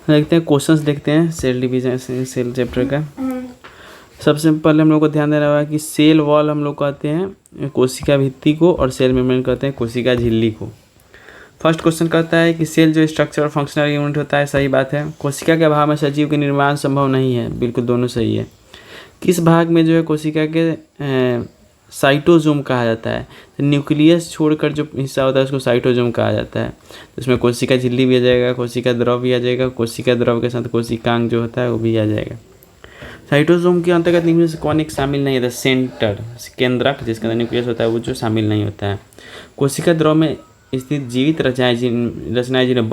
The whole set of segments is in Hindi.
देखते हैं क्वेश्चंस, देखते हैं सेल डिवीजन सेल चैप्टर का। सबसे पहले हम लोग को ध्यान देना होगा कि सेल वॉल हम लोग कहते हैं कोशिका भित्ति को और सेल मेम्ब्रेन कहते हैं कोशिका झिल्ली को। फर्स्ट क्वेश्चन कहता है कि सेल जो स्ट्रक्चर और फंक्शनल यूनिट होता है, सही बात है। कोशिका के अभाव में सजीव के निर्माण संभव नहीं है, बिल्कुल दोनों सही है। किस भाग में जो है कोशिका के साइटोजोम कहा जाता है? तो न्यूक्लियस छोड़कर जो हिस्सा होता है उसको साइटोजोम कहा जाता है। तो इसमें कोशिका झिल्ली भी आ जाएगा, कोशिका द्रव भी आ जाएगा, कोशिका द्रव के साथ कोशिकांग जो होता है वो भी आ जाएगा। साइटोसोम के अंतर्गत निम्न से कौन एक शामिल नहीं होता? सेंटर, केंद्रक, जिसके अंदर न्यूक्लियस होता है वो जो शामिल नहीं होता है। कोशिका द्रव में स्थित जीवित रचनाएं जिन्हें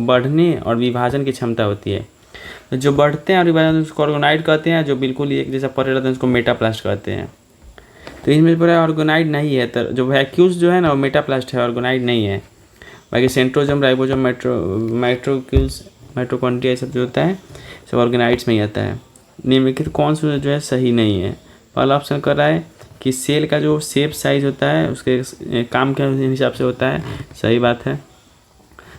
बढ़ने और विभाजन की क्षमता होती है। तो जो बढ़ते हैं और विभाजन उसको ऑर्गेनाइड कहते हैं, जो बिल्कुल एक जैसा पड़े रहते हैं उसको मेटाप्लास्ट कहते हैं। तो इसमें पूरा ऑर्गेनाइड नहीं है, तो जो वैक्यूल्स जो है ना वो मेटाप्लास्ट है, ऑर्गेनाइड नहीं है। बाकी सेंट्रोजोम, राइबोजोम, माइट्रोक्यूल्स, माइटोकॉन्ड्रिया सब जो होता है सब ऑर्गेनाइड्स में ही आता है। निम्नलिखित कौन सा जो है सही नहीं है? पहला ऑप्शन कर रहा है कि सेल का जो शेप साइज होता है उसके काम के हिसाब से होता है, सही बात है।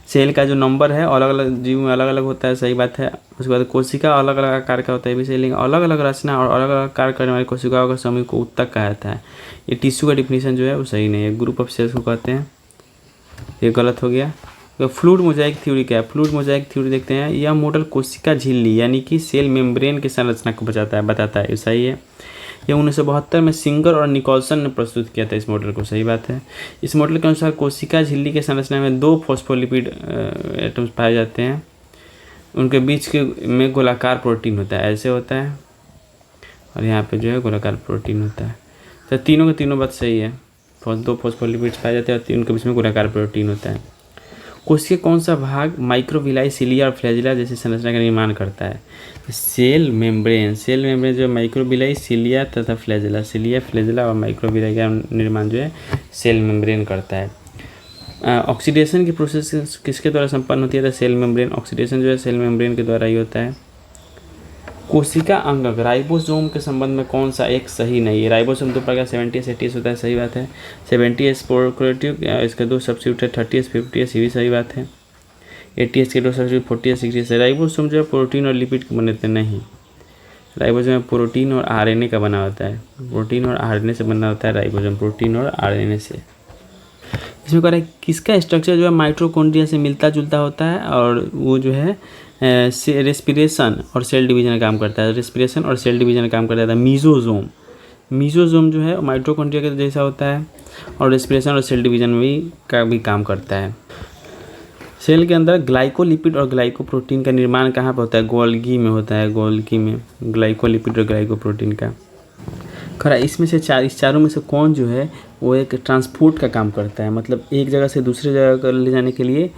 सेल का जो नंबर है अलग अलग जीव में अलग अलग होता है, सही बात है। उसके बाद कोशिका अलग अलग आकार का होता है भी सही, लेकिन अलग अलग रचना और अलग अलग कार्य करने वाली कोशिकाओं का समूह को उत्तक कहा जाता है। ये टिश्यू का डिफिनीशन जो है वो सही नहीं है, ग्रुप ऑफ सेल्स को कहते हैं, ये गलत हो गया। तो फ्लूइड मोजाइक थ्योरी क्या है? फ्लूइड मोजाइक थ्योरी देखते हैं, यह मॉडल कोशिका झिल्ली यानी कि सेल मेम्ब्रेन की संरचना को बताता है, सही है। यह 1972 में सिंगर और निकोलसन ने प्रस्तुत किया था इस मॉडल को, सही बात है। इस मॉडल के अनुसार कोशिका झिल्ली के संरचना में 2 फॉस्फोलिपिड एटम्स पाए जाते हैं, उनके बीच के में गोलाकार प्रोटीन होता है, ऐसे होता है, और यहाँ पे जो है गोलाकार प्रोटीन होता है। तो तीनों के तीनों बात सही है, 2 फॉस्फोलिपिड्स पाए जाते हैं और उनके बीच में गोलाकार प्रोटीन होता है। कोशिका कौन सा भाग माइक्रोविलाई, सिलिया और फ्लैजिला जैसी संरचना का निर्माण करता है? सेल मेम्ब्रेन जो माइक्रोविलाई, सिलिया तथा फ्लैजिला, सिलिया, फ्लैजिला और माइक्रोविलाई का निर्माण जो है सेल मेम्ब्रेन करता है। ऑक्सीडेशन की प्रोसेस किसके द्वारा संपन्न होती है? तो सेल मेम्ब्रेन, ऑक्सीडेशन जो है सेल मेम्ब्रेन के द्वारा ही होता है। कोशिका अंगक राइबोसोम के संबंध में कौन सा एक सही नहीं है? राइबोसोम 2 प्रकार 70S 80S होता है, सही बात है। 70S प्रोकैरियोटिक, इसके 2 सब्स्टिट्यूट है 30S 50S, ये भी सही बात है। 80S के 2 सब्स्टिट्यूट 40S 60S है। राइबोसोम जो है प्रोटीन और लिपिड के बने थे, नहीं, राइबोसोम में प्रोटीन और RNA का बना होता है, प्रोटीन और RNA से बना होता है राइबोसोम, प्रोटीन और RNA से। इसमें कह रहा है किसका स्ट्रक्चर जो है माइटोकॉन्ड्रिया से मिलता जुलता होता है और वो जो है रेस्पिरेशन और सेल डिवीजन का काम करता है, रेस्पिरेशन और सेल डिवीजन का काम करता है। मीजोजोम जो है माइटोकॉन्ड्रिया के जैसा होता है और रेस्पिरेशन और सेल डिवीजन में भी काम करता है। सेल के अंदर ग्लाइकोलिपिड और ग्लाइकोप्रोटीन का निर्माण कहाँ पर होता है? गोल्गी में होता है, गोल्गी में ग्लाइकोलिपिड और ग्लाइकोप्रोटीन का। खरा इसमें से इस चारों में से कौन जो है वो एक ट्रांसपोर्ट का काम करता है, मतलब एक जगह से दूसरे जगह ले जाने के लिए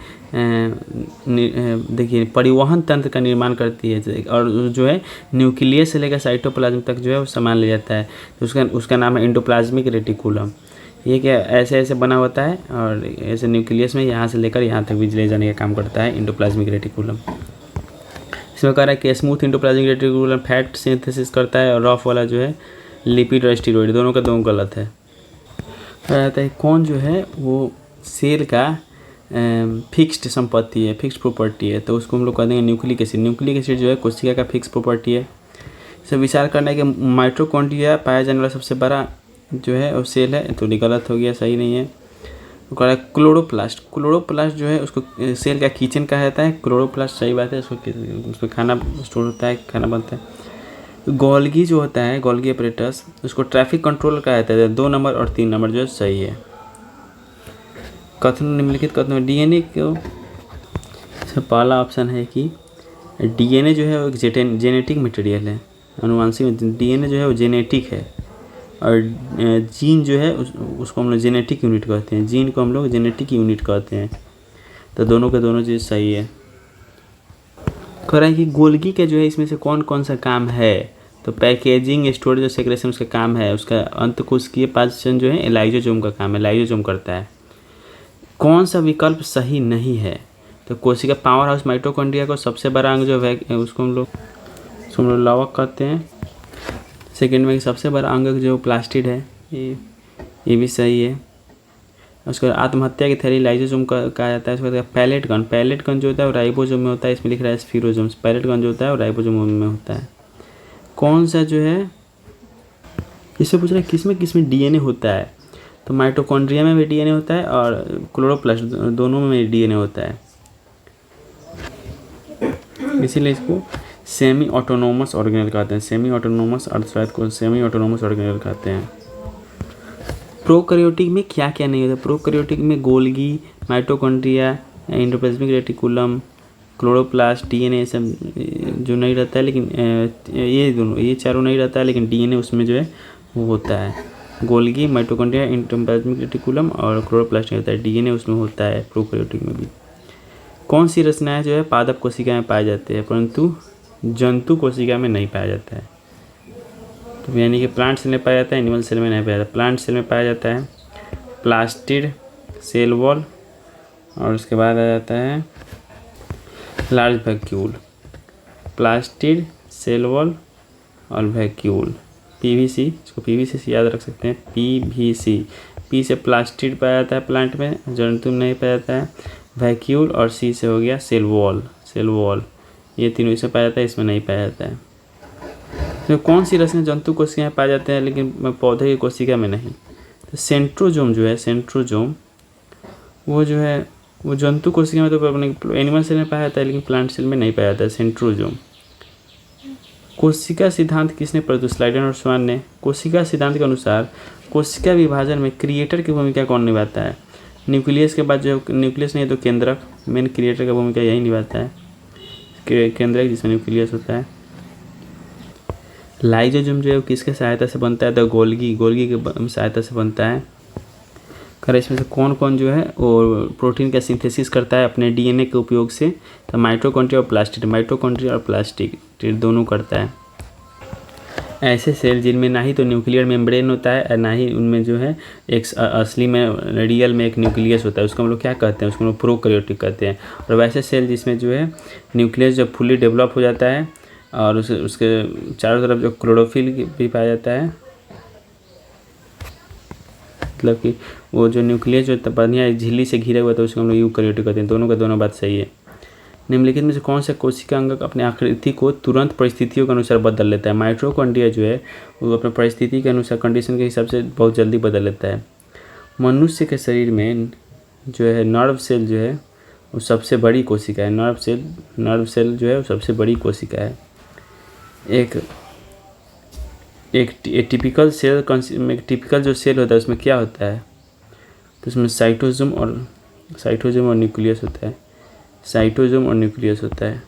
देखिए परिवहन तंत्र का निर्माण करती है, और जो है न्यूक्लियस से लेकर साइटोप्लाज्म तक जो है वो सामान ले जाता है। तो उसका नाम है एंडोप्लाज्मिक रेटिकुलम। ये क्या ऐसे ऐसे बना होता है और ऐसे न्यूक्लियस में यहाँ से लेकर यहाँ तक भी ले जाने का काम करता है एंडोप्लाज्मिक रेटिकुलम। इसमें कह रहा है कि smooth endoplasmic reticulum fat synthesis करता है और रफ वाला जो है लिपिड और स्टीरॉइड, दोनों का दोनों गलत है। कहता है कौन जो है वो सेल का फिक्स्ड संपत्ति है, फिक्स्ड प्रॉपर्टी है, तो उसको हम लोग कह देंगे न्यूक्लिक एसिड। न्यूक्लिक एसिड जो है कोशिका का फिक्स प्रॉपर्टी है। इसे विचार करना है कि माइटोकॉन्ड्रिया पाया जाने वाला सबसे बड़ा जो है वो सेल है, तो गलत हो गया, सही नहीं है। तो कह रहा है क्लोरोप्लास्ट जो है उसको सेल का किचन कहा जाता है, क्लोरोप्लास्ट, सही बात है। उसको खाना स्टोर होता है, खाना बनता है। गोल्गी जो होता है, गोल्गी अपरेटस, उसको ट्रैफिक कंट्रोल कहा जाता है। 2 नंबर और 3 नंबर जो है सही है। कथन निम्नलिखित कथन में DNA को पहला ऑप्शन है कि DNA जो है वो एक जेनेटिक मटेरियल है, अनुवांशिक। DNA जो है वो जेनेटिक है और जीन जो है उसको हम लोग जेनेटिक यूनिट कहते हैं, जीन को हम लोग जेनेटिक यूनिट कहते हैं। तो दोनों के दोनों चीज़ सही है। कह रहा है कि गोल्गी का जो है इसमें से कौन कौन सा काम है? तो पैकेजिंग, स्टोरेज और सेक्रेशन उसका काम है। उसका अंतकोशिकीय पाचन जो है लाइजोसोम का काम है, लाइजोसोम करता है। कौन सा विकल्प सही नहीं है? तो कोशिका पावर हाउस माइटोकॉन्ड्रिया को सबसे बड़ा अंग जो है उसको हम लोग लावक कहते हैं। सेकेंड में सबसे बड़ा अंग जो प्लास्टिड है, ये भी सही है। उसके बाद आत्महत्या की थैली लाइसोसोम कहा जाता है। उसके बाद पैलेट गन, पैलेट गन जो होता है वो राइबोसोम में होता है, इसमें लिख रहा है स्फीरोसोम। पैलेट गन जो होता है वो राइबोसोम में होता है। कौन सा जो है, इससे पूछ रहा है किस में डीएनए होता है, तो माइटोकॉन्ड्रिया में भी डीएनए होता है और क्लोरोप्लास्ट दोनों में डीएनए होता है, इसीलिए इसको सेमी ऑटोनोमस ऑर्गेनल कहते हैं। सेमी ऑटोनोमस अर्थशास्त्र को सेमी ऑटोनोमस ऑर्गेनल कहते हैं। प्रोकैरियोटिक में क्या क्या नहीं होता, प्रोकैरियोटिक में Golgi, mitochondria, endoplasmic reticulum, chloroplast, DNA सब जो नहीं रहता है, लेकिन ये चारों नहीं रहता है, लेकिन डीएनए उसमें जो है वो होता है। गोल्गी, माइटोकॉन्ड्रिया, एंडोप्लाज्मिक रेटिकुलम और क्लोरोप्लास्ट नहीं होता है, डीएनए उसमें होता है प्रोकैरियोटिक में भी। कौन सी रचनाएं जो है पादप कोशिका में पाए जाते हैं परंतु जंतु कोशिका में नहीं पाया जाता है, तो यानी कि प्लांट सेल में पाया जाता है, एनिमल सेल में नहीं पाया जाता। प्लांट सेल में पाया जाता है प्लास्टिड, सेल वॉल और उसके बाद आ जाता है large vacuole. Plastid, cell wall और वैक्यूल, पीवीसी, इसको पीवीसी से याद रख सकते हैं, पीवीसी। पी से प्लास्टिड पाया जाता है प्लांट में, जंतु में नहीं पाया जाता है। वैक्यूल और सी से हो गया सेल वॉल, सेल वॉल, ये तीनों इसमें पाया जाता है, इसमें नहीं पाया जाता है। तो कौन सी रचना जंतु कोशिका में पाए जाते हैं लेकिन पौधे की कोशिका में नहीं, तो सेंट्रोजोम जो है, सेंट्रोजोम वो जो है वो जंतु कोशिका में तो अपने एनिमल सेल में पाया जाता है, लेकिन प्लांट सेल में नहीं पाया जाता है सेंट्रोजोम। कोशिका सिद्धांत किसने प्रस्तुत, स्लाइडन और स्वान ने। कोशिका सिद्धांत के अनुसार कोशिका विभाजन में क्रिएटर की भूमिका कौन निभाता है, न्यूक्लियस के बाद जो न्यूक्लियस नहीं तो केंद्रक, मेन क्रिएटर का भूमिका यही निभाता है, केंद्रक जिसमें न्यूक्लियस होता है। लाइसोसोम जो है वो किसके सहायता से बनता है, तो गोल्गी, गोल्गी की सहायता से बनता है। कर इसमें से कौन कौन जो है वो प्रोटीन का सिंथेसिस करता है अपने डीएनए के उपयोग से, तो माइटोकॉन्ड्रिया और प्लास्टिड, माइटोकॉन्ड्रिया और प्लास्टिड दोनों करता है। ऐसे सेल जिनमें ना ही तो न्यूक्लियर मेम्ब्रेन होता है और ना ही उनमें जो है एक असली में रियल में एक न्यूक्लियस होता है, उसको हम लोग क्या कहते हैं, उसको हम लोग प्रोकैरियोटिक कहते हैं। और वैसे सेल जिसमें जो है न्यूक्लियस जब फुली डेवलप हो जाता है और उसके चारों तरफ जो क्लोरोफिल भी पाया जाता है, मतलब कि वो जो न्यूक्लियस जो बढ़िया झिल्ली से घिरा हुआ था उसको हम लोग यूकैरियोटिक कहते हैं। दोनों का दोनों बात सही है। निम्नलिखित में से कौन सा कोशिका अंग अपने आकृति को तुरंत परिस्थितियों के अनुसार बदल लेता है, माइटोकॉन्ड्रिया जो है वो अपने परिस्थिति के अनुसार कंडीशन के हिसाब से बहुत जल्दी बदल लेता है। मनुष्य के शरीर में जो है नर्व सेल जो है वो सबसे बड़ी कोशिका है, नर्व सेल जो है वो सबसे बड़ी कोशिका है। एक टिपिकल सेल, टिपिकल जो सेल होता है उसमें क्या होता है, तो उसमें साइटोसोम और न्यूक्लियस होता है, साइटोसोम और न्यूक्लियस होता है।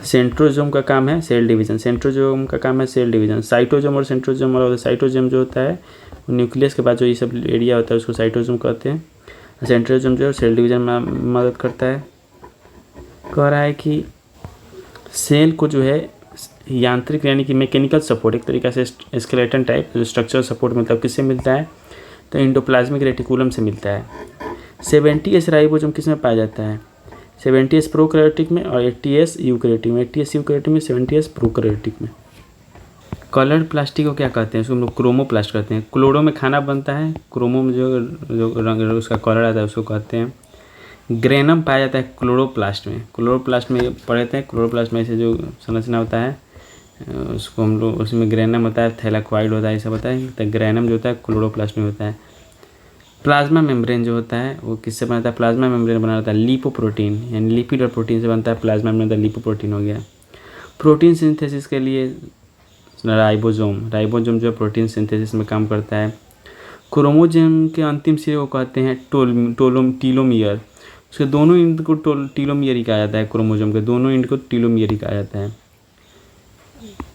सेंट्रोजोम का काम है सेल डिवीजन, सेंट्रोजोम का काम है सेल डिवीजन। साइटोसोम और सेंट्रोजोम अलग, साइटोसोम जो होता है वो न्यूक्लियस के बाद जो ये सब एरिया होता है उसको साइटोसोम कहते हैं। सेंट्रोजोम जो है सेल डिवीजन में मदद करता है। कह रहा है कि सेल को जो है यांत्रिक यानी कि मैकेनिकल सपोर्ट, एक तरीका से स्केलेटन टाइप जो स्ट्रक्चरल सपोर्ट मतलब किससे मिलता है, तो एंडोप्लाज्मिक रेटिकुलम से मिलता है। 70S राइबोसोम किस में पाया जाता है, 70S प्रोकैरियोटिक में और 80S यूकैरियोटिक में, 80S यूकैरियोटिक में, 70S प्रोकैरियोटिक में। कलर्ड प्लास्टिक को क्या कहते हैं, उसको हम लोग क्रोमोप्लास्ट कहते हैं। क्लोरो में खाना बनता है, क्रोमो में जो रंग उसका कलर आता है उसको कहते हैं। ग्रेनम पाया जाता है क्लोरोप्लास्ट में, क्लोरोप्लास्ट में पढ़े थे, क्लोरोप्लास्ट में से जो संरचना होता है उसको हम लोग, उसमें ग्रेनम होता है, थैलाक्वाइड होता है, ये सब होता है, तो ग्रेनम जो होता है क्लोरोप्लास्ट में होता है। प्लाज्मा मेम्ब्रेन जो होता है वो किससे बनता है, प्लाज्मा मेम्ब्रेन बना रहता है लिपोप्रोटीन, यानी लिपिड और प्रोटीन से बनता है। प्लाज्मा मेम्ब्रेन लिपोप्रोटीन हो गया। प्रोटीन सिंथेसिस के लिए राइबोसोम जो है प्रोटीन सिंथेसिस में काम करता है। क्रोमोसोम के अंतिम सिरे को कहते हैं टीलोमियर, उसके दोनों एंड को टीलोमियर ही कहा जाता है, क्रोमोसोम के दोनों एंड को टीलोमियर ही कहा जाता है।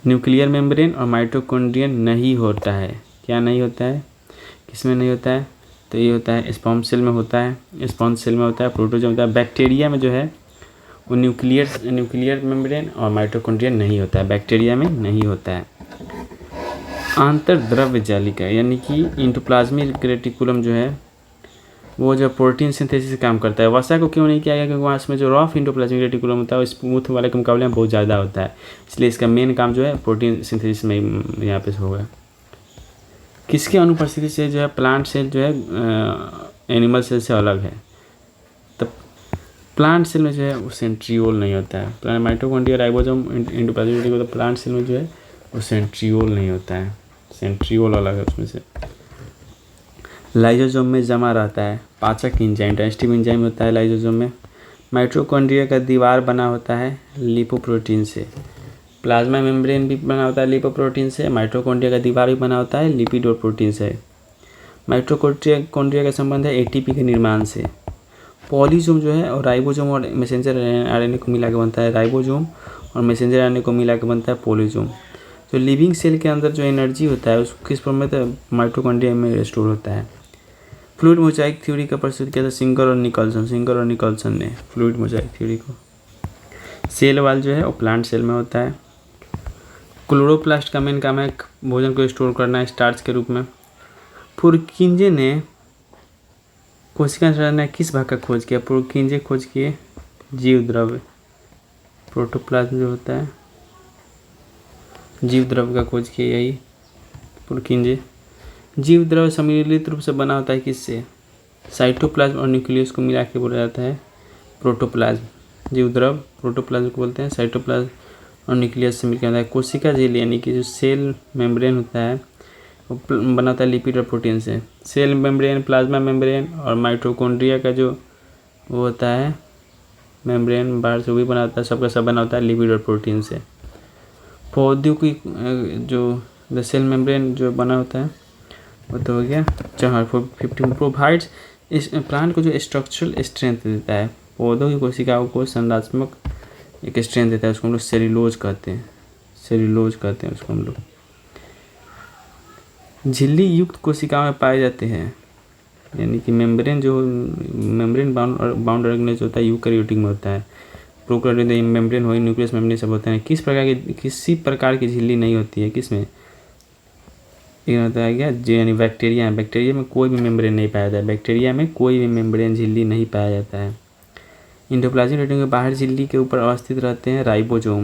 न्यूक्लियर मेम्ब्रेन और माइटोकॉन्ड्रियन नहीं होता है, क्या नहीं होता है, किसमें नहीं होता है, तो ये होता है स्पर्म सेल में होता है, स्पॉन्ज सेल में होता है, प्रोटोजोम होता है। बैक्टीरिया में जो है वो न्यूक्लियर मेम्ब्रेन और माइटोकॉन्ड्रियन नहीं होता है, बैक्टीरिया में नहीं होता है। आंतरद्रव्य जालिका यानी कि एंडोप्लाज्मिक रेटिकुलम जो है वो जो प्रोटीन सिंथेसिस काम करता है। वसा को क्यों नहीं किया गया, क्योंकि वहाँ इसमें जो रफ एंडोप्लाज्मिक रेटिकुलम होता है स्मूथ वाले के मुकाबले में बहुत ज़्यादा होता है, इसलिए इसका मेन काम जो है प्रोटीन सिंथेसिस में यहाँ पे होगा। किसके अनुपस्थिति से जो है प्लांट सेल जो है एनिमल सेल से अलग है? तब प्लांट सेल में जो है वो सेंट्रियोल नहीं होता है। माइटोकॉन्ड्रिया, राइबोसोम, एंडोप्लाज्मिक रेटिकुलम, तो प्लांट सेल में जो है वो सेंट्रियोल नहीं होता है, सेंट्रियोल अलग है उसमें से। लाइसोसोम में जमा रहता है पाचक एंजाइम, डाइजेस्टिव एंजाइम होता है लाइसोसोम में। माइटोकॉन्ड्रिया का दीवार बना होता है लिपोप्रोटीन से। प्लाज्मा मेम्ब्रेन भी बना होता है लिपोप्रोटीन से। माइटोकॉन्ड्रिया का दीवार भी बना होता है लिपिड और प्रोटीन से। माइटोकॉन्ड्रिया का संबंध है एटीपी के निर्माण से। पॉलीसोम जो है और राइबोसोम और मैसेंजर आरएनए को मिला के बनता है राइबोसोम, और मैसेंजर आरएनए को मिला के बनता है पॉलीसोम। तो लिविंग सेल के अंदर जो एनर्जी होता है उसको किस फॉर्म में? तो माइटोकॉन्ड्रिया में स्टोर होता है। फ्लूइड मोजाइक थ्योरी का प्रस्तुत किया था सिंगर और निकल्सन ने फ्लूइड मोजाइक थ्योरी को। सेल वाल जो है वो प्लांट सेल में होता है। क्लोरोप्लास्ट का मेन काम है भोजन को स्टोर करना स्टार्च के रूप में। पुरकिंजे ने कोशिका संरचना ने किस भाग का खोज किया? पुरकिंजे खोज किए जीव द्रव्य, प्रोटोप्लाज्म जो होता है जीव द्रव्य का खोज किया यही पुरकिंजे। जीव द्रव्य सम्मिलित रूप से बना होता है किससे? साइटोप्लाज्म और न्यूक्लियस को मिला के बोला जाता है प्रोटोप्लाज्म। जीव द्रव्य प्रोटोप्लाज्म को बोलते हैं, साइटोप्लाज्म और न्यूक्लियस से मिलकर आता है। कोशिका झिल्ली यानी कि जो सेल मेम्ब्रेन होता है वो बना होता है लिपिड और प्रोटीन से। सेल मेम्ब्रेन, प्लाज्मा मेम्ब्रेन और माइटोकॉन्ड्रिया का जो वो होता है मेम्ब्रेन बाहर से वो भी बना होता है, सबका सब बना होता है लिपिड और प्रोटीन से। पौधों की जो सेल मेम्ब्रेन जो बना होता है वो तो हो गया 15 प्रोवाइड्स इस प्लांट को जो स्ट्रक्चरल स्ट्रेंथ देता है, पौधों की कोशिकाओं को संरचनात्मक एक स्ट्रेंथ देता है, उसको हम लोग सेल्यूलोज कहते हैं उसको हम लोग। झिल्ली युक्त कोशिकाओं में पाए जाते हैं, यानी कि मेम्ब्रेन बाउंड ऑर्गेनेज होता है यूकैरियोटिक में होता है। प्रोकैरियोटिक मेम्ब्रेन हो, न्यूक्लियस मेम्ब्रेन सब होते हैं। किसी प्रकार की झिल्ली नहीं होती है किसमें? एक होता है क्या जो यानी बैक्टीरिया में कोई भी मेम्ब्रेन नहीं पाया जाता है, बैक्टीरिया में कोई भी मेम्ब्रेन झिल्ली नहीं पाया जाता है। एंडोप्लाज्मिक रेटिकुलम के बाहर झिल्ली के ऊपर अवस्थित रहते हैं राइबोसोम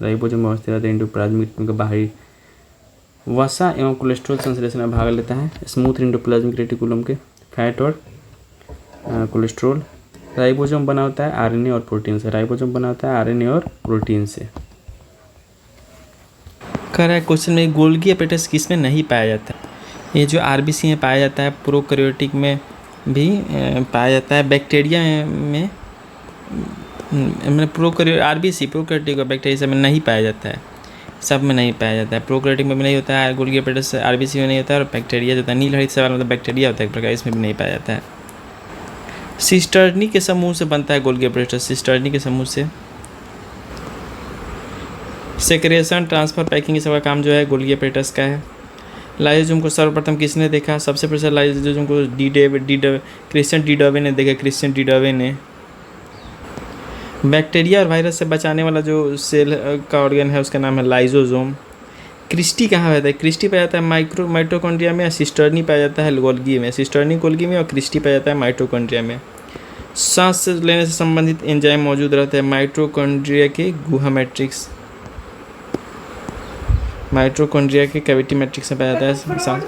में अवस्थित रहते हैं एंडोप्लाज्मिक रेटिकुलम के बाहरी। वसा एवं कोलेस्ट्रॉल संश्लेषण में भाग लेता है स्मूथ एंडोप्लाज्मिक रेटिकुलम के, फैट और कोलेस्ट्रॉल। राइबोसोम बना होता है आरएनए और प्रोटीन से। कह रहा है क्वेश्चन में गोल्गी एपेटस किस में नहीं पाया जाता? ये जो आरबीसी में पाया जाता है, प्रोकैरियोटिक में भी पाया जाता है, बैक्टीरिया में प्रोकैरियोटिक और बैक्टीरिया सब में नहीं पाया जाता है, सब में नहीं पाया जाता है। प्रोकैरियोटिक में भी नहीं होता है गोल्गी एपेटस, आरबीसी में नहीं होता है, और बैक्टीरिया जो होता है नीलहरित सवाल मतलब बैक्टीरिया होता है एक प्रकार, इसमें भी नहीं पाया जाता है। सिस्टर्नी के समूह से बनता है गोल्गी एपेटस, सिस्टर्नी के समूह से। सेक्रेशन, ट्रांसफर, पैकिंग, ये सब का काम जो है गोल्गी एपेटस का है। लाइसोसोम को सर्वप्रथम किसने देखा? सबसे पहले लाइसोसोम को क्रिश्चियन डी डवे ने देखा। बैक्टीरिया और वायरस से बचाने वाला जो सेल का ऑर्गन है उसका नाम है लाइसोसोम। क्रिस्टी कहाँ रहता है? क्रिस्टी पाया जाता है माइटोकॉन्ड्रिया में, सिस्टर्नी पाया जाता है गोल्गी में, और क्रिस्टी पाया जाता है माइटोकॉन्ड्रिया में। सांस लेने से संबंधित एंजाइम मौजूद रहते हैं माइटोकॉन्ड्रिया के गुहा मैट्रिक्स, माइटोकॉन्ड्रिया के कैविटी मैट्रिक्स में पाया जाता है सांस।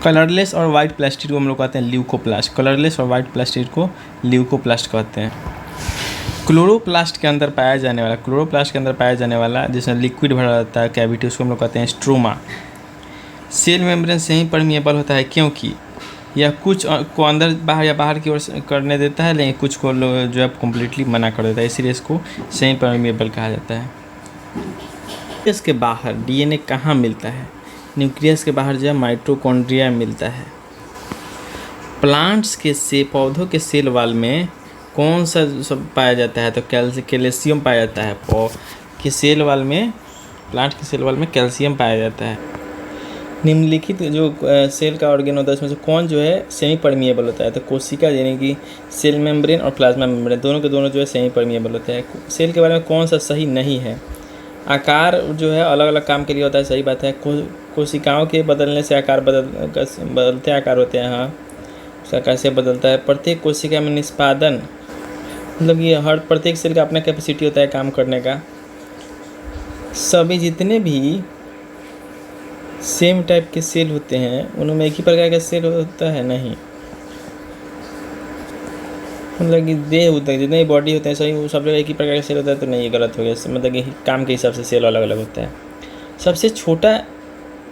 कलरलेस और वाइट प्लास्टिड को हम लोग कहते हैं ल्यूकोप्लास्ट, कहते हैं। क्लोरोप्लास्ट के अंदर पाया जाने वाला जिसमें लिक्विड भरा रहता है कैविटी, उसको हम लोग कहते हैं स्ट्रोमा। सेल मेम्ब्रेन से ही परमिएबल होता है क्योंकि यह कुछ को अंदर बाहर या बाहर की ओर करने देता है, लेकिन कुछ को जो है कम्प्लीटली मना कर देता है, इसीलिए इसको सेमी परमिएबल कहा जाता है। न्यूक्लियस के बाहर डीएनए कहाँ मिलता है? न्यूक्लियस के बाहर जो है माइटोकॉन्ड्रिया मिलता है। प्लांट्स के पौधों के सेल वाल में कौन सा सब पाया जाता है? तो कैल्शियम पाया जाता है। प्लांट के सेल वाल में कैल्शियम पाया जाता है। निम्नलिखित जो सेल का ऑर्गेन होता है उसमें से कौन जो है सेमी परमिएबल होता है? तो कोशिका यानी कि सेल मेम्ब्रेन और प्लाज्मा मेम्ब्रेन दोनों के दोनों जो है सेमी परमिएबल होते हैं। सेल के बारे में कौन सा सही नहीं है? आकार जो है अलग अलग काम के लिए होता है, सही बात है। कोशिकाओं के बदलने से आकार बदलते आकार होते हैं, हाँ उसका कैसे बदलता है। प्रत्येक कोशिका में निष्पादन मतलब ये हर प्रत्येक सेल का अपना कैपेसिटी होता है काम करने का। सभी जितने भी सेम टाइप के सेल होते हैं, उनमें एक ही प्रकार का सेल होता है नहीं, मतलब कि देह होता है, जितने बॉडी होते हैं सही वो सब जगह एक ही प्रकार का सेल होता है, तो नहीं, ये गलत हो गया। मतलब कि काम के हिसाब से सेल अलग अलग होता है। सबसे छोटा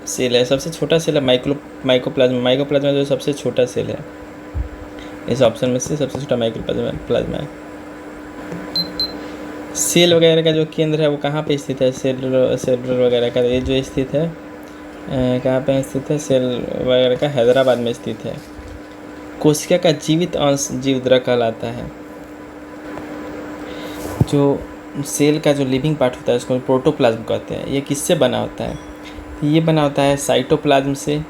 सेल है, सबसे छोटा सेल है माइकोप्लाज्मा। माइकोप्लाज्मा जो सबसे छोटा सेल है, इस ऑप्शन में से सबसे छोटा माइकोप्लाज्मा है। सेल वगैरह का जो केंद्र है वो कहाँ पे स्थित है? सेल वगैरह का ये जो स्थित है, कहाँ पे स्थित है? सेल वगैरह का हैदराबाद में स्थित है। कोशिका का जीवित अंश जीवद्रव कहलाता है। जो सेल का जो लिविंग पार्ट होता है उसको प्रोटोप्लाज्म कहते हैं। ये किससे बना होता है? तो ये बना होता है साइटोप्लाज्म से,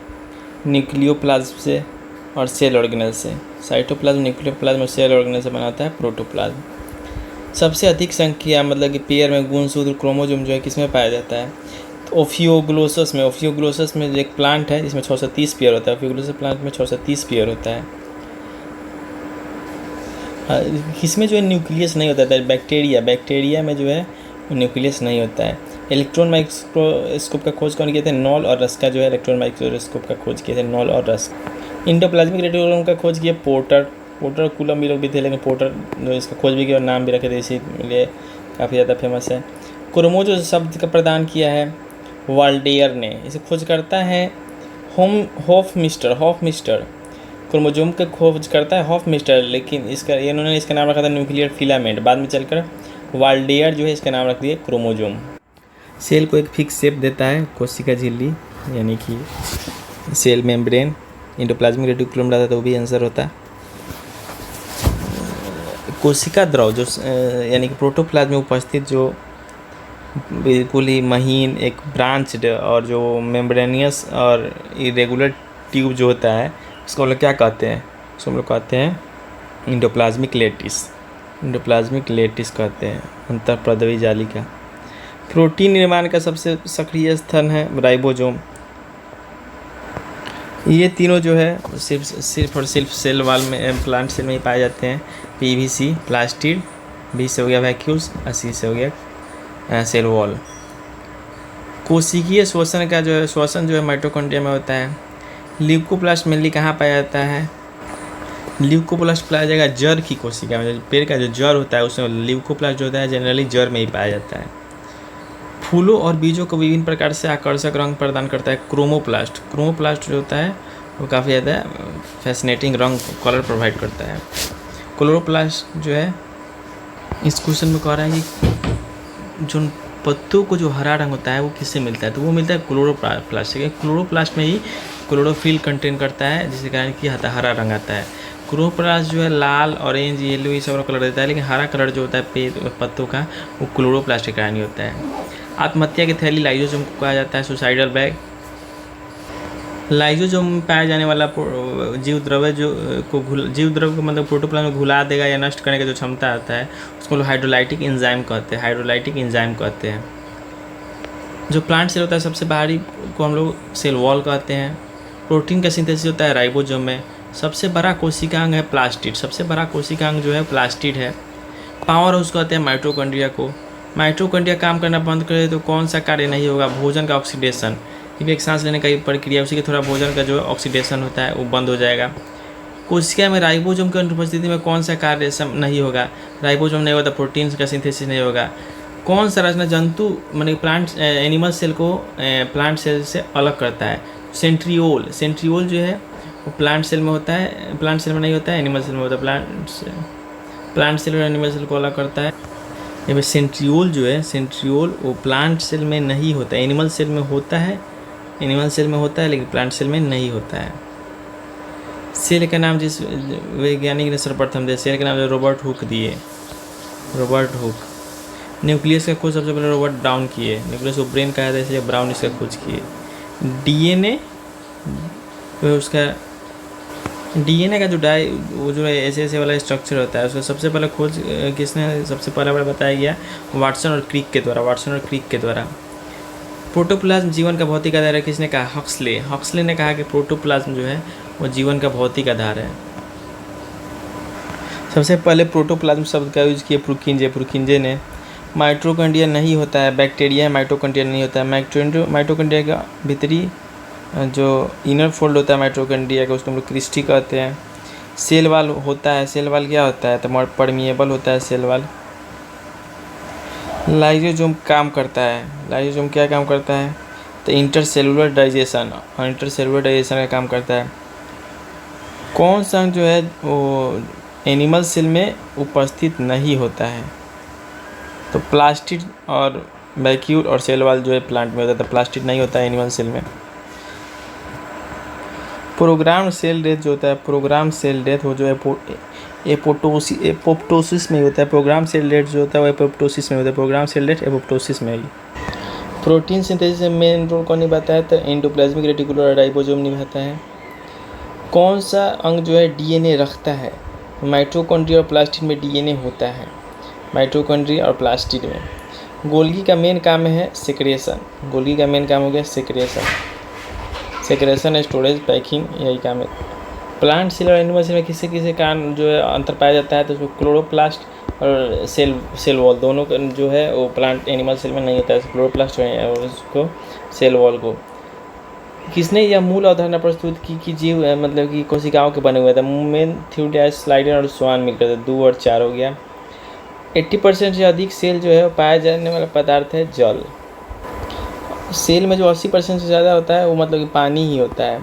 न्यूक्लियोप्लाज्म से और सेल ऑर्गेनेल से। साइटोप्लाज्म, न्यूक्लियोप्लाज्म और सेल ऑर्गेनेल से बना होता है प्रोटोप्लाज्म। सबसे अधिक संख्या मतलब कि पेयर में गुणसूत्र क्रोमोसोम जो है किसमें पाया जाता है? तो ओफियोग्लोसस में। ओफियोग्लोसस में एक प्लांट है जिसमें 630 पेयर होता है। ओफियोग्लोसस प्लांट में 630 पेयर होता है। इसमें जो है न्यूक्लियस नहीं होता है। बैक्टीरिया में जो है न्यूक्लियस नहीं होता है। इलेक्ट्रॉन माइक्रोस्कोप का खोज कौन किए थे? नॉल और रस्का जो है इलेक्ट्रॉन माइक्रोस्कोप का खोज किए थे, नॉल और रस्का। इंडोप्लाज्मिक रेटिकुलम का खोज किया पोर्टर कूलम भी लोग भी थे, लेकिन पोर्टर जो इसका खोज भी किया और नाम भी रखे थे, इसीलिए काफ़ी ज़्यादा फेमस है। क्रोमोजो शब्द का प्रदान किया है वाल्डेयर ने। इसे खोज करता है हॉफमिस्टर। क्रोमोजोम का खोज करता है हॉफमिस्टर, लेकिन इन्होंने इसका नाम रखा था न्यूक्लियर फिलामेंट। बाद में चलकर वाल्डेयर जो है इसका नाम रख दिया क्रोमोजोम। सेल को एक फिक्स शेप देता है कोशिका झिल्ली, यानी कि सेल मेम्ब्रेन। इंडोप्लाज्मिक रेटिकुलम रहता तो वो भी आंसर होता। कोशिका द्रव जो यानी कि प्रोटोप्लाज्म में उपस्थित जो बिल्कुल ही महीन एक ब्रांच्ड और जो मेम्ब्रेनियस और इरेगुलर ट्यूब जो होता है उसको हम लोग क्या कहते हैं? उसको हम लोग कहते हैं इंडोप्लाज्मिक लेटिस कहते हैं, अंतःप्रद्रवी जाली का। प्रोटीन निर्माण का सबसे सक्रिय स्थल है राइबोसोम। ये तीनों जो है सिर्फ सेल वाल में, प्लांट सेल में ही पाए जाते हैं। पीवीसी प्लास्टिड, बी से हो गया वैक्यूल्स और सी से हो गया सेल वॉल। कोशिकीय श्वसन का जो है श्वसन जो है माइटोकॉन्ड्रिया में होता है। ल्यूकोप्लास्ट मेनली कहाँ पाया जाता है? ल्यूकोप्लास्ट पाया जाएगा जड़ की कोशिका में। पेड़ का जो जड़ होता है उसमें ल्यूकोप्लास्ट जो होता है जनरली जड़ में ही पाया जाता है। फूलों और बीजों को विभिन्न प्रकार से आकर्षक रंग प्रदान करता है क्रोमोप्लास्ट जो होता है वो काफ़ी ज़्यादा फैसिनेटिंग रंग कलर प्रोवाइड करता है। क्लोरोप्लास्ट जो है इस क्वेश्चन में कह रहा है कि जो पत्तों को जो हरा रंग होता है वो किससे मिलता है? तो वो मिलता है क्लोरोप्लास्ट से। क्लोरोप्लास्ट में ही क्लोरोफिल कंटेन करता है, जिसके कारण कि हरा रंग आता है। क्लोरोप्लास्ट जो है लाल, ऑरेंज, येलो ये सब कलर देता है, लेकिन हरा कलर जो होता है पत्तों का वो क्लोरोप्लास्ट के कारण ही होता है। आत्महत्या की थैली लाइसोसोम को कहा जाता है सुसाइडल बैग। लाइसोसोम में पाया जाने वाला जीव द्रव्य को मतलब प्रोटोप्लाज्म में घुला देगा या नष्ट करने का जो क्षमता आता है उसको लोग हाइड्रोलाइटिक एंजाइम कहते हैं। जो प्लांट सेल होता है सबसे बाहरी को हम लोग सेल वॉल कहते हैं। प्रोटीन का सिंथेसिस होता है राइबोसोम में। सबसे बड़ा कोशिकांग है प्लास्टिड। सबसे बड़ा कोशिकांग जो है प्लास्टिड है। पावर हाउस कहते हैं माइटोकॉन्ड्रिया को। माइटोकॉन्ड्रिया काम करना बंद करे तो कौन सा कार्य नहीं होगा? भोजन का ऑक्सीडेशन। ये भी एक सांस लेने का एक प्रक्रिया, उसी के थोड़ा भोजन का जो ऑक्सीडेशन होता है वो बंद हो जाएगा। कोशिका में राइबोसोम की अनुपस्थिति में कौन सा कार्य नहीं होगा? राइबोसोम नहीं होगा तो प्रोटीन का सिंथेसिस नहीं होगा। कौन सा रचना जंतु मतलब प्लांट एनिमल सेल को प्लांट सेल से अलग करता है? सेंट्रियोल जो है वो प्लांट सेल में होता है, प्लांट सेल में नहीं होता है, एनिमल सेल में होता है। प्लांट सेल और एनिमल सेल को अलग करता है। ये सेंट्रियोल जो है, सेंट्रियोल वो प्लांट सेल में नहीं होता है, एनिमल सेल में होता है, लेकिन प्लांट सेल में नहीं होता है। सेल का नाम जिस वैज्ञानिक ने सर्वप्रथम दिया, सेल का नाम रॉबर्ट हुक दिए। न्यूक्लियस का खोज सबसे पहले रॉबर्ट ब्राउन किए। न्यूक्लियस को ब्रेन कहा था इसलिए ब्राउन इसका खोज किए। डीएनए का जो वो जो है ऐसे वाला स्ट्रक्चर होता है उसका सबसे पहले खोज किसने सबसे पहले बार बताया गया? वाटसन और क्रिक के द्वारा। प्रोटोप्लाज्म जीवन का भौतिक आधार है किसने कहा? हक्सले ने कहा कि प्रोटोप्लाज्म जो है वो जीवन का भौतिक आधार है। सबसे पहले प्रोटोप्लाज्म शब्द का यूज किया प्रुकिंजे ने। माइटोकॉन्ड्रिया नहीं होता है, बैक्टीरिया है, माइटोकॉन्ड्रिया नहीं होता है। माइटोकॉन्ड्रिया का भीतरी जो इनर फोल्ड होता है माइटोकॉन्ड्रिया का, उसको हम लोग क्रिस्टी कहते हैं। सेल वाल होता है, सेल वाल क्या होता है, तो परमिएबल होता है सेल वाल। लाइसोसोम काम करता है, लाइसोसोम क्या काम करता है, तो इंटरसेलुलर डाइजेशन और इंटरसेलुलर डाइजेशन का काम करता है। कौन सा अंग जो है वो एनिमल सेल में उपस्थित नहीं होता है, तो प्लास्टिड और वैक्यूल और सेल वाल जो है प्लांट में होता है, तो प्लास्टिड नहीं होता है एनिमल सेल में। प्रोग्राम सेल डेथ जो होता है, प्रोग्राम सेल डेथ वो जो है एपोप्टोसिस में होता है। प्रोग्राम सेल डेथ जो होता है वो एपोप्टोसिस में होता है, प्रोग्राम सेल डेथ एपोप्टोसिस में ही। प्रोटीन सिंथेसिस में मेन रोल कौन निभाता है, तो एंडोप्लाज्मिक रेटिकुलर और राइबोसोम निभाता है। कौन सा अंग जो है डीएनए रखता है, माइटोकॉन्ड्रिया और प्लास्टिड में डीएनए होता है, माइटोकॉन्ड्रिया और प्लास्टिड में। गोल्गी का मेन काम है सेक्रेशन, गोल्गी का मेन काम हो गया सेक्रेशन, सेक्रेशन स्टोरेज पैकिंग, यही काम है। प्लांट सेल और एनिमल सेल में किसी किसी कारण जो है अंतर पाया जाता है, तो उसमें क्लोरोप्लास्ट और सेल वॉल दोनों का जो है वो प्लांट एनिमल सेल में नहीं होता है, क्लोरोप्लास्ट और उसको सेल वॉल को। किसने यह मूल अवधारणा प्रस्तुत की कि जीव मतलब कि कोशिकाओं के बने हुए थे, मेन थ्योरी स्लाइडर और स्वान मिलकर थे, 2 और 4 हो गया। 80% से अधिक सेल जो है पाया जाने वाला पदार्थ है जल। सेल में जो 80% से ज़्यादा होता है वो मतलब कि पानी ही होता है।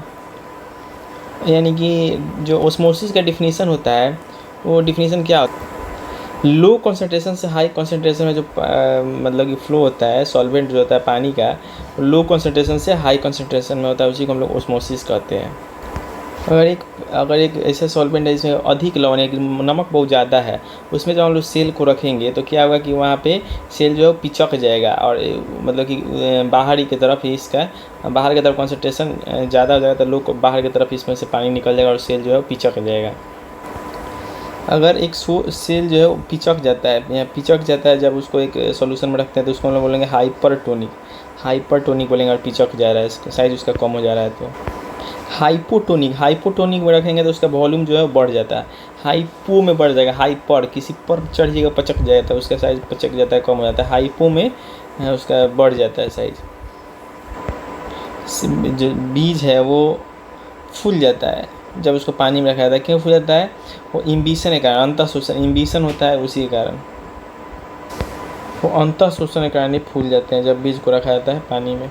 यानी कि जो ओस्मोसिस का डिफिनीसन होता है, वो डिफिनीसन क्या होता है, लो कंसंट्रेशन से हाई कंसंट्रेशन में जो मतलब कि फ्लो होता है, सॉल्वेंट जो होता है पानी का, लो कंसंट्रेशन से हाई कंसंट्रेशन में होता है, उसी को हम लोग ओस्मोसिस कहते हैं। अगर एक ऐसा सॉल्वेंट है जिसमें अधिक लवण है, नमक बहुत ज़्यादा है, उसमें जब हम लोग सेल को रखेंगे तो क्या होगा कि वहाँ पे सेल जो है पिचक जाएगा, और मतलब कि बाहर की तरफ ही इसका बाहर की तरफ कंसंट्रेशन ज़्यादा हो जाएगा, तो लोग बाहर की तरफ इसमें से पानी निकल जाएगा और सेल जो है पिचक जाएगा। अगर एक सेल जो है वो पिचक जाता है, या पिचक जाता है जब उसको एक सॉल्यूशन में रखते हैं, तो उसको हम लोग बोलेंगे हाइपरटोनिक, हाइपरटोनिक बोलेंगे, और पिचक जा रहा है, इसका साइज उसका कम हो जा रहा है। तो हाइपोटोनिक, हाइपोटोनिक में रखेंगे तो उसका वॉल्यूम जो है बढ़ जाता है, हाइपो में बढ़ जाएगा, हाइपर किसी पर चढ़ जाएगा पचक जाता है, उसका साइज पचक जाता है, कम हो जाता है। हाइपो में उसका बढ़ जाता है साइज। जो बीज है वो फूल जाता है जब उसको पानी में रखा जाता है। क्यों फूल जाता है, वो इम्बिशन के कारण, अंतः शोषण इम्बिशन होता है, उसी के कारण वो अंतः शोषण के कारण ही फूल जाते हैं जब बीज को रखा जाता है पानी में।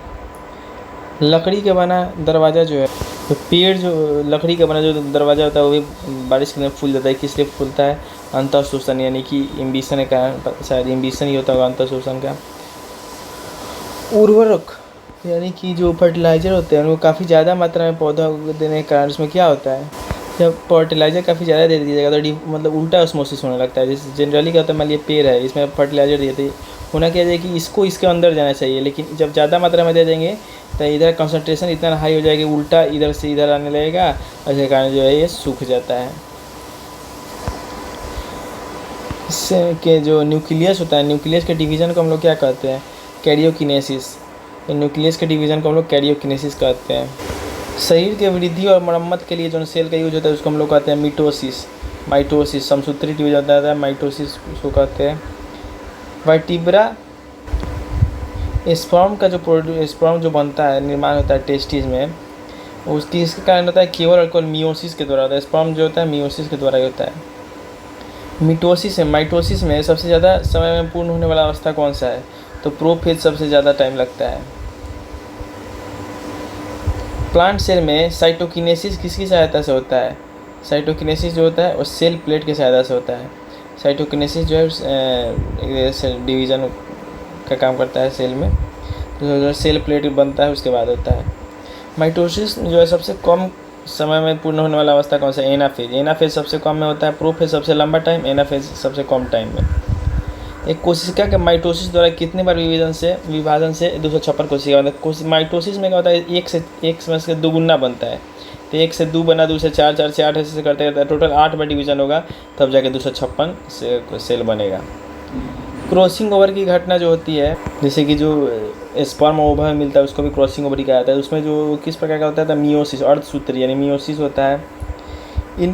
लकड़ी का बना दरवाज़ा जो है, तो पेड़ जो लकड़ी का बना जो दरवाज़ा होता है वो भी बारिश के दिन फूल जाता है। किस लिए फूलता है, अंतः शोषण, यानी कि इम्बिशन के कारण, शायद इम्बिशन ही होता होगा अंतः शोषण का। उर्वरक यानी कि जो फर्टिलाइज़र होते हैं वो काफ़ी ज़्यादा मात्रा में पौधा देने के कारण उसमें क्या होता है, जब फर्टिलाइज़र काफ़ी ज़्यादा दे दिया जाएगा तो मतलब उल्टा ऑस्मोसिस होने लगता है। जैसे जनरली क्या होता है, मान लीजिए पेड़ है, इसमें फर्टिलाइज़र दिए थे, होना क्या है कि इसको इसके अंदर जाना चाहिए, लेकिन जब ज़्यादा मात्रा में दे देंगे तो इधर कंसंट्रेशन इतना हाई हो जाएगा, उल्टा इधर से इधर आने लगेगा, इसके कारण जो है ये सूख जाता है। इससे के जो न्यूक्लियस होता है, न्यूक्लियस के डिवीज़न को हम लोग क्या कहते हैं, कैरियोकिनेसिस। तो न्यूक्लियस के डिवीज़न को हम लोग कैरियोकिनेसिस कहते हैं। शरीर के वृद्धि और मरम्मत के लिए जो सेल का यूज होता है उसको हम लोग कहते हैं मिटोसिस, माइटोसिस। समसूत्री डिवीजन होता है माइटोसिस उसको कहते हैं। वर्टिब्रा स्पर्म का जो स्पर्म जो बनता है, निर्माण होता है टेस्टिस में, उसकी इसके कारण होता है केवल और केवल मियोसिस के द्वारा होता है। स्पर्म जो होता है मियोसिस के द्वारा ही होता है। मिटोसिस में, माइटोसिस में सबसे ज़्यादा समय में पूर्ण होने वाला अवस्था कौन सा है, तो प्रोफेज सबसे ज़्यादा टाइम लगता है। प्लांट सेल में साइटोकिनेसिस किसकी सहायता से होता है, साइटोकिनेसिस जो होता है वो सेल प्लेट की सहायता से होता है। साइटोकिनेसिस जो है सेल डिवीज़न का काम करता है सेल में, जो सेल प्लेट बनता है उसके बाद होता है। माइटोसिस जो है सबसे कम समय में पूर्ण होने वाला अवस्था कौन सा है, एनाफेज। एनाफेज सबसे कम में होता है, प्रोफेज सबसे लंबा टाइम, एनाफेज सबसे कम टाइम में। एक कोशिका के माइटोसिस द्वारा कितने बार विभाजन से 256 कोशिका बनता है। माइटोसिस में क्या होता है, एक समय से 2 गुना बनता है, तो 1 से 2 बना, 2 से 4, 4 से 8 ऐसे करते रहता है, टोटल 8 बार डिवीज़न होगा तब जाके 256 से सेल बनेगा। क्रॉसिंग ओवर की घटना जो होती है, जैसे कि जो स्पर्म ओवर में मिलता है उसको भी क्रॉसिंग ओवर ही कहा जाता है। उसमें जो किस प्रकार का होता है, मियोसिस, अर्धसूत्री यानी मियोसिस होता है। इन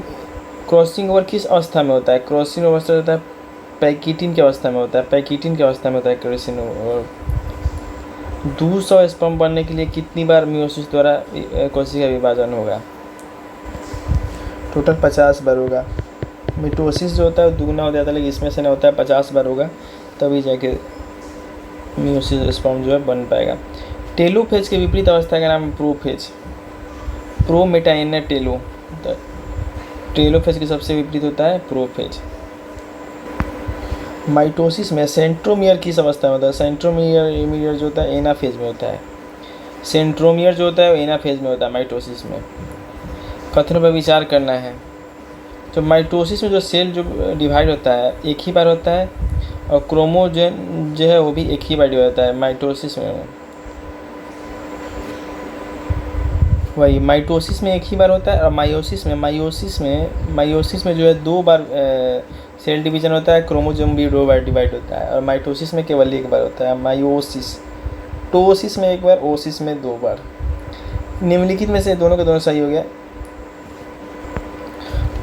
क्रॉसिंग ओवर किस अवस्था में होता है, क्रॉसिंग अवस्था होता है पैकिटिन की अवस्था में होता है, पैकिटिन की अवस्था में होता है क्रॉसिंग ओवर। 200 स्पर्म बनने के लिए कितनी बार मियोसिस द्वारा कोशिका विभाजन होगा? टोटल 50 बार होगा। मिटोसिस जो होता है वो दुगना हो जाता है, लेकिन इसमें से नहीं होता है, 50 बार होगा तभी जाके मियोसिस स्पर्म जो है बन पाएगा। टेलोफेज के विपरीत अवस्था का नाम है प्रोफेज। प्रो मेटाइनर टेलो, तो टेलोफेज के सबसे विपरीत होता है प्रोफेज। माइटोसिस में सेंट्रोमियर किस अवस्था में होता है? सेंट्रोमियर जो होता है एनाफेज में होता है। सेंट्रोमियर जो होता है वो एनाफेज में होता है माइटोसिस में। कथनों पर विचार करना है। तो माइटोसिस में जो सेल जो डिवाइड होता है एक ही बार होता है, और क्रोमोजन जो है वो भी एक ही बार डिवाइड होता है माइटोसिस में। वही माइटोसिस में एक ही बार होता है, और मायोसिस में जो है 2 बार सेल डिवीजन होता है, क्रोमोजोम भी 2 बार डिवाइड होता है, और माइटोसिस में केवल 1 बार होता है मायोसिस। टोसिस में 1 बार, ओसिस में 2 बार। निम्नलिखित में से दोनों के दोनों सही हो गया।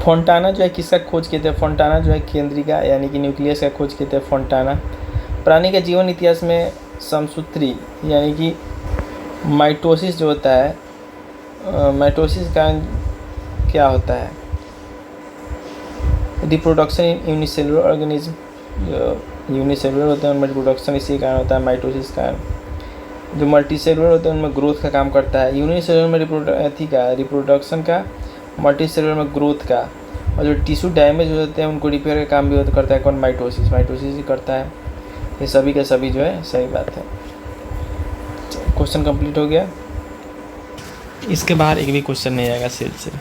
फोंटाना जो है किसका खोज किए थे? फोंटाना जो है केंद्रिका यानी कि न्यूक्लियस का खोज किए थे फोंटाना। प्राणी के जीवन इतिहास में समसूत्री यानी कि माइटोसिस जो होता है, माइटोसिस का क्या होता है? Reproduction in unicellular organism. जो यूनिसेलुलर होते हैं उनमें रिप्रोडक्शन इसी कारण होता है माइटोसिस का। जो मल्टीसेलुलर होते हैं उनमें ग्रोथ का काम करता है। यूनिसेलुलर में रिप्रोडक्शन का, मल्टीसेलुलर में ग्रोथ का। और जो टिश्यू डैमेज होते हैं उनको रिपेयर का काम भी करता है कौन? माइटोसिस ही करता है। ये सभी के सभी जो है सही बात है। क्वेश्चन कंप्लीट हो गया। इसके बाहर एक भी क्वेश्चन नहीं आएगा सेल से।